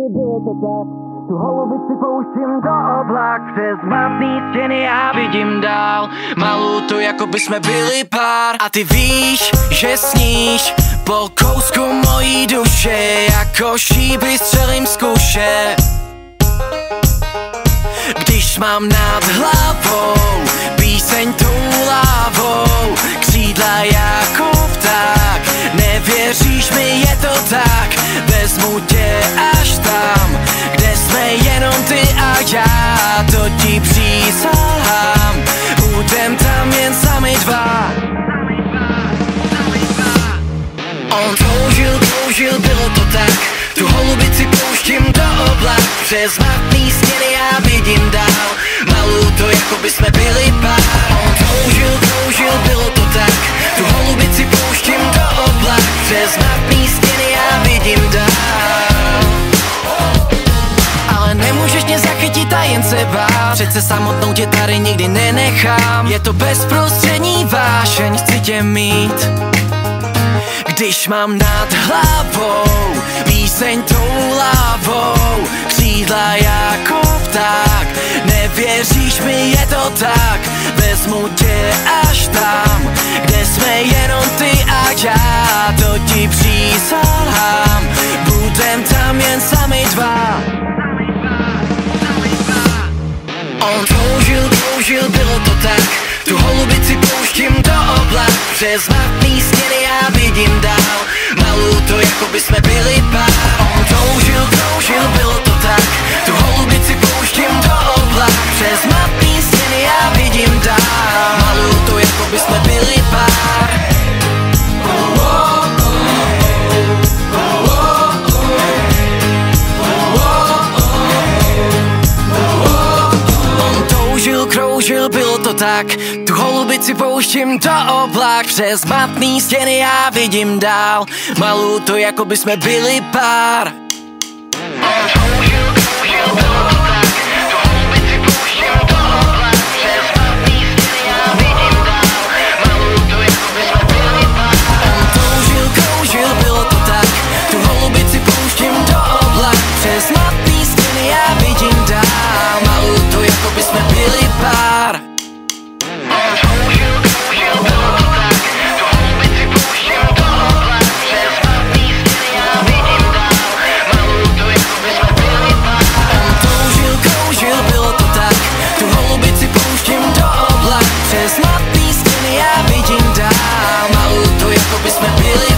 Tu holubici pouštím do oblak, přes matný stěny já vidím dál. Malou to, jako by jsme byli pár. A ty víš, že sníš po kousku mojí duše, jako šípy střelím z kuše. Když mám nad hlavou píseň tou lávou, křídla jako pták, nevěříš mi, je to tak, vezmu tě až tam, kde jsme jenom ty a já, to ti přísahám, budem tam jen sami dva. On toužil, bylo to tak, tu holubici pouštím do oblak, přes matný stěny já vidím dál, malou to, jako by jsme byli pár. On toužil, bylo to tak, tu holubici pouštím do oblak, přes matný stěny já vidím dál. Ale nemůžeš mě zachytit a jen se bát, přece samotnou tě tady nikdy nenechám. Je to bezprostřední vášeň, chci tě mít. Když mám nad hlavou píseň tou lávou, křídla jako pták, nevěříš mi, je to tak, vezmu tě až tam, kde jsme jenom ty a já, to ti přísahám, budem tam jen sami dva. On toužil, bylo to tak, tu holubici pouštím do oblak, přes matný stěny já vidím dál, malou to, jako by jsme byli pár. On toužil, bylo to tak, tu holubici pouštím do oblak, přes matný stěny já vidím dál, malou to, jako by jsme byli pár. Kroužil, bylo to tak, tu holubici pouštím do oblak, přes matný stěny já vidím dál, malou to, jako by jsme byli pár. Kroužil, bylo to tak, tu holubici pouštím do oblak, přes matný stěny já vidím dál, malou to, jako by jsme byli pár. Přes matný stěny já vidím dál, malou to, jako by jsme byli